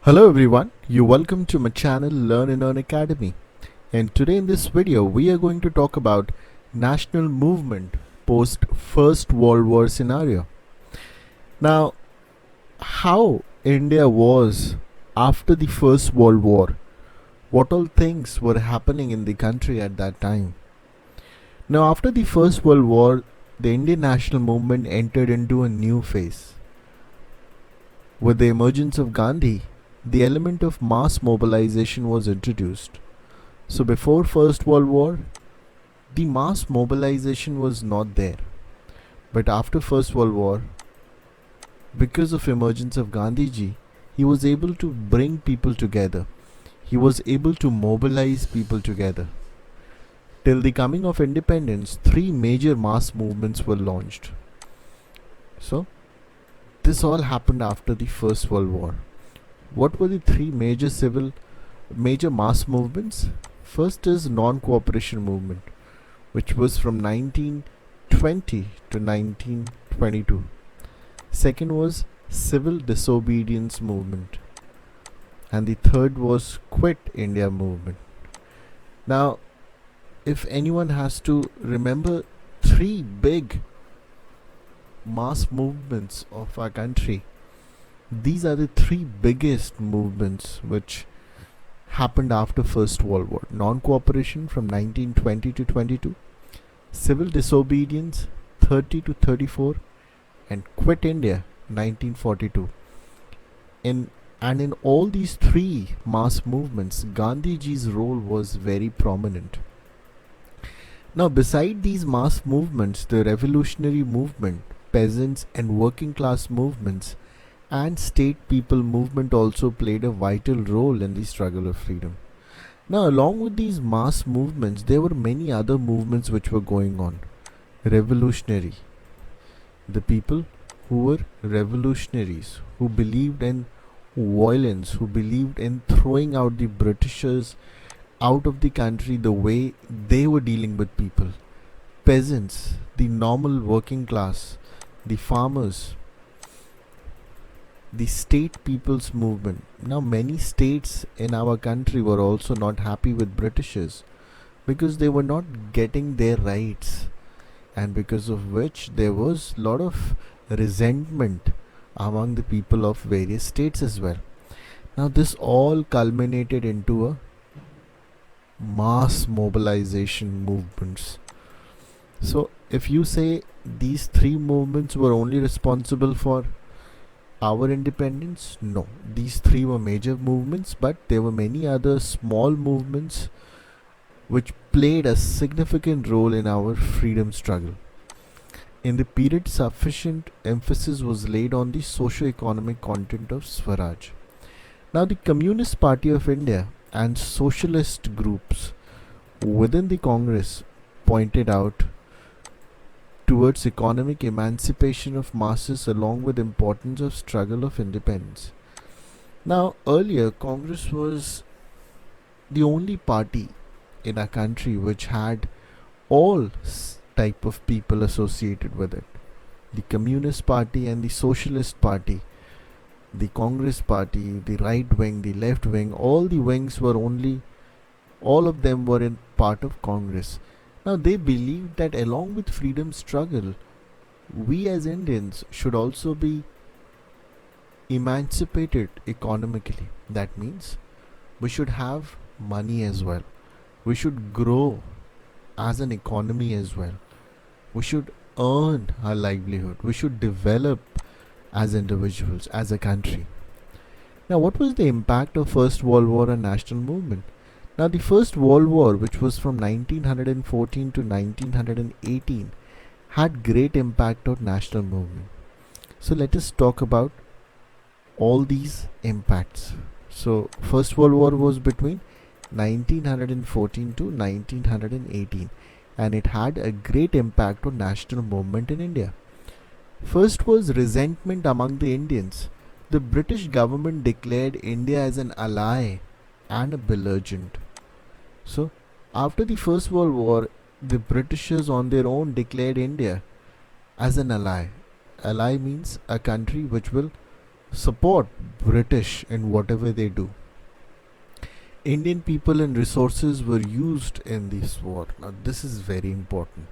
Hello everyone, you welcome to my channel Learn and Earn Academy, and today in this video we are going to talk about national movement post First World War scenario. Now, how India was after the First World War, what all things were happening in the country at that time. Now, after the First World War, the Indian national movement entered into a new phase. With the emergence of Gandhi, the element of mass mobilization was introduced. So before First World War, the mass mobilization was not there. But after First World War, because of emergence of Gandhiji, he was able to bring people together. He was able to mobilize people together. Till the coming of independence, three major mass movements were launched. So this all happened after the First World War. What were the three major mass movements? First is non-cooperation movement, which was from 1920 to 1922. Second was civil disobedience movement, and the third was Quit India movement. Now, if anyone has to remember three big mass movements of our country, these are the three biggest movements which happened after First World War. Non-cooperation from 1920 to 22, civil disobedience 30 to 34, and Quit India 1942. In all these three mass movements, Gandhiji's role was very prominent. Now, beside these mass movements, the revolutionary movement, peasants and working class movements, and state people movement also played a vital role in the struggle of freedom. Now, along with these mass movements, there were many other movements which were going on. Revolutionary. The people who were revolutionaries, who believed in violence, who believed in throwing out the Britishers out of the country the way they were dealing with people. Peasants, the normal working class, the farmers, the state people's movement. Now, many states in our country were also not happy with Britishers because they were not getting their rights, and because of which there was a lot of resentment among the people of various states as well. Now, this all culminated into a mass mobilization movements. So, if you say these three movements were only responsible for our independence, no, these three were major movements, but there were many other small movements which played a significant role in our freedom struggle. In the period, sufficient emphasis was laid on the socio-economic content of Swaraj. Now, the Communist Party of India and socialist groups within the Congress pointed out towards economic emancipation of masses along with importance of struggle of independence. Now, earlier Congress was the only party in our country which had all type of people associated with it. The Communist Party and the Socialist Party, the Congress Party, the right wing, the left wing, all the wings were all of them were in part of Congress. Now, they believed that along with freedom struggle, we as Indians should also be emancipated economically. That means we should have money as well. We should grow as an economy as well. We should earn our livelihood. We should develop as individuals, as a country. Now, what was the impact of First World War on national movement? Now, the First World War, which was from 1914 to 1918, had great impact on national movement. So let us talk about all these impacts. So, First World War was between 1914 to 1918, and it had a great impact on national movement in India. First was resentment among the Indians. The British government declared India as an ally and a belligerent. So, after the First World War, the Britishers on their own declared India as an ally. Ally means a country which will support British in whatever they do. Indian people and resources were used in this war. Now, this is very important.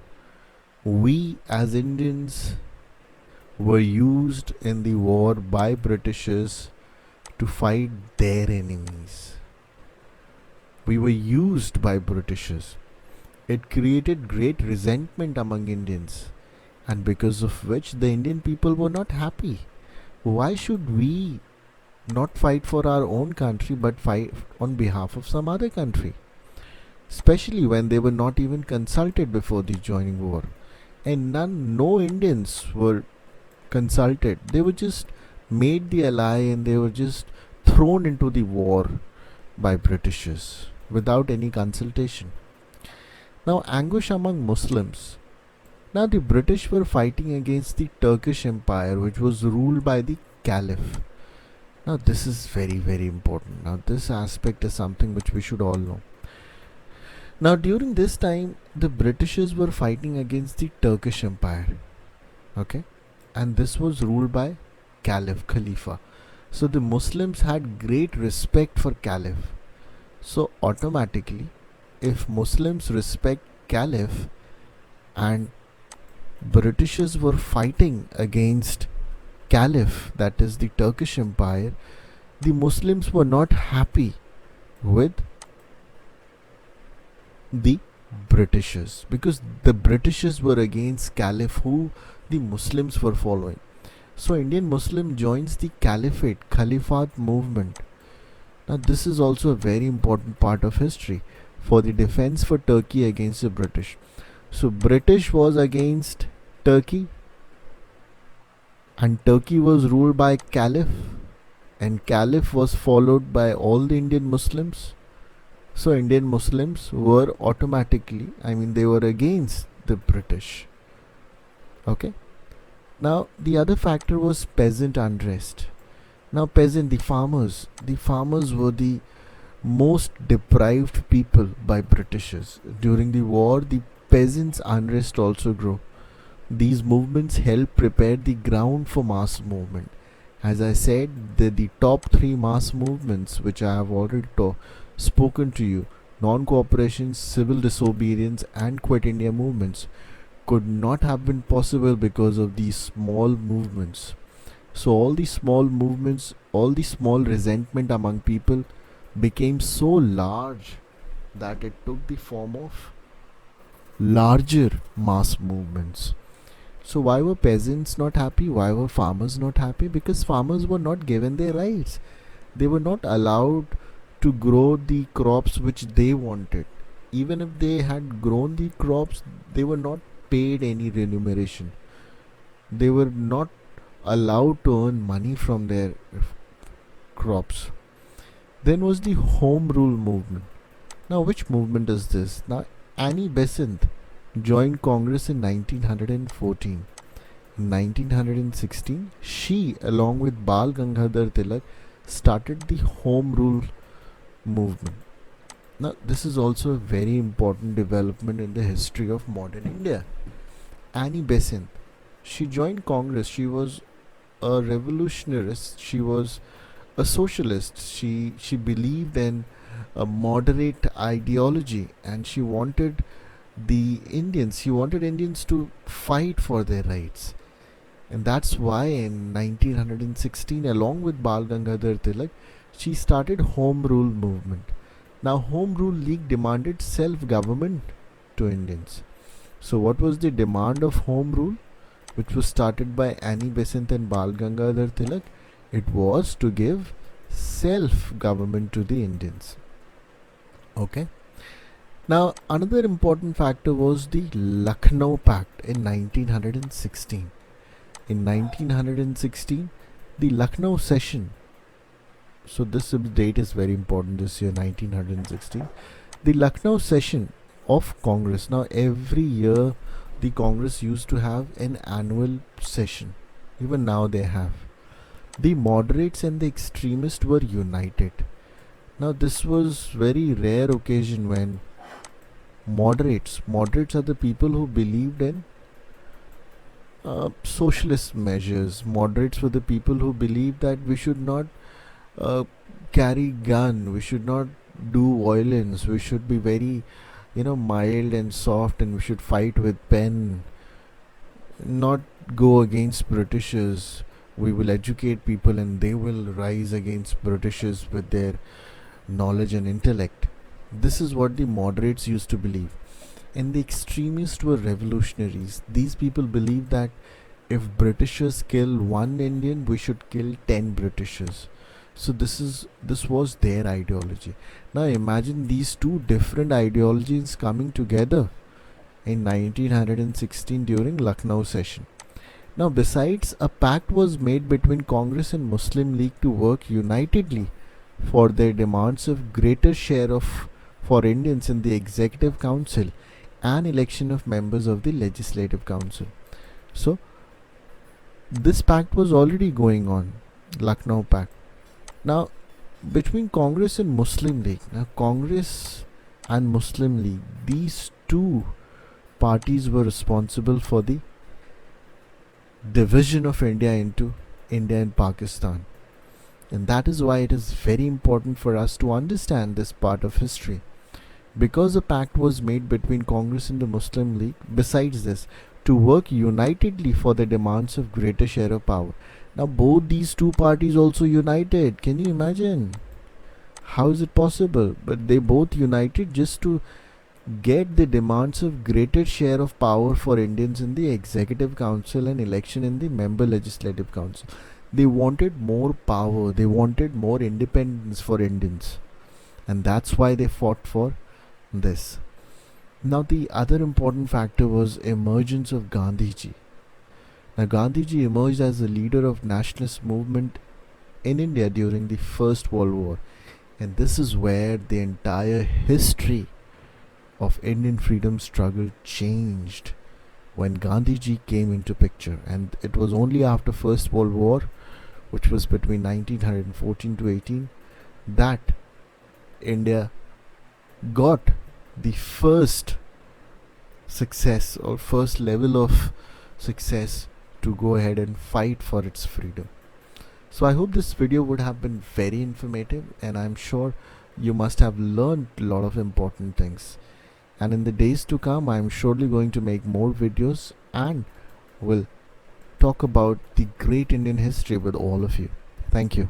We as Indians were used in the war by Britishers to fight their enemies. We were used by Britishers. It created great resentment among Indians, and because of which the Indian people were not happy. Why should we not fight for our own country but fight on behalf of some other country? Especially when they were not even consulted before the joining war. And no Indians were consulted. They were just made the ally and they were just thrown into the war by Britishers without any consultation. Now, anguish among Muslims. Now, the British were fighting against the Turkish Empire, which was ruled by the Caliph. Now, this is very, very important. Now, this aspect is something which we should all know. Now, during this time, the Britishers were fighting against the Turkish Empire. Okay? And this was ruled by Caliph, Khalifa. So, the Muslims had great respect for Caliph. So, automatically, if Muslims respect Caliph and Britishers were fighting against Caliph, that is the Turkish Empire, the Muslims were not happy with the Britishers because the Britishers were against Caliph who the Muslims were following. So Indian Muslim joins the Caliphate movement. Now this is also a very important part of history for the defense for Turkey against the British. So British was against Turkey and Turkey was ruled by Caliph and Caliph was followed by all the Indian Muslims. So Indian Muslims were automatically, they were against the British. Okay. Now the other factor was peasant unrest. Now the farmers were the most deprived people by Britishers. During the war, the peasants' unrest also grew. These movements helped prepare the ground for mass movement. As I said, the top three mass movements which I have already spoken to you, non-cooperation, civil disobedience and quit India movements, could not have been possible because of these small movements. So all these small movements, all the small resentment among people became so large that it took the form of larger mass movements. So why were peasants not happy? Why were farmers not happy? Because farmers were not given their rights. They were not allowed to grow the crops which they wanted. Even if they had grown the crops, they were not paid any remuneration. They were not allowed to earn money from their crops. Then was the Home Rule movement. Now, which movement is this? Now, Annie Besant joined Congress in 1914. In 1916, she, along with Bal Gangadhar Tilak, started the Home Rule movement. Now, this is also a very important development in the history of modern India. Annie Besant, she joined Congress. She was a revolutionist. She was a socialist. She believed in a moderate ideology, and she wanted Indians to fight for their rights. And that's why in 1916, along with Bal Gangadhar Tilak, she started Home Rule movement. Now, Home Rule League demanded self-government to Indians. So what was the demand of Home Rule, which was started by Annie Besant and Bal Gangadhar Tilak? It was to give self-government to the Indians. Okay. Now, another important factor was the Lucknow Pact in 1916. In 1916, the Lucknow session. So this date is very important this year, 1916. The Lucknow session of Congress. Now, every year the Congress used to have an annual session. Even now they have. The moderates and the extremists were united. Now, this was very rare occasion when moderates are the people who believed in socialist measures. Moderates were the people who believed that we should not uh, carry gun, we should not do violence, we should be very, mild and soft, and we should fight with pen, not go against Britishers. We will educate people and they will rise against Britishers with their knowledge and intellect. This is what the moderates used to believe. And the extremists were revolutionaries. These people believed that if Britishers kill one Indian, we should kill 10 Britishers. So this was their ideology. Now imagine these two different ideologies coming together in 1916 during Lucknow session. Now besides, a pact was made between Congress and Muslim League to work unitedly for their demands of greater share of for Indians in the Executive Council and election of members of the Legislative Council. So this pact was already going on, Lucknow Pact. Now between Congress and Muslim League, now Congress and Muslim League, these two parties were responsible for the division of India into India and Pakistan. And that is why it is very important for us to understand this part of history. Because a pact was made between Congress and the Muslim League, besides this, to work unitedly for the demands of greater share of power. Now both these two parties also united. Can you imagine? How is it possible? But they both united just to get the demands of greater share of power for Indians in the Executive Council and election in the member Legislative Council. They wanted more power, they wanted more independence for Indians, and that's why they fought for this. Now the other important factor was emergence of Gandhiji. Now Gandhiji emerged as a leader of nationalist movement in India during the First World War, and this is where the entire history of Indian freedom struggle changed, when Gandhiji came into picture. And it was only after First World War, which was between 1914 to 18, that India got the first success or first level of success to go ahead and fight for its freedom. So I hope this video would have been very informative, and I'm sure you must have learned a lot of important things. And in the days to come, I'm surely going to make more videos and will talk about the great Indian history with all of you. Thank you.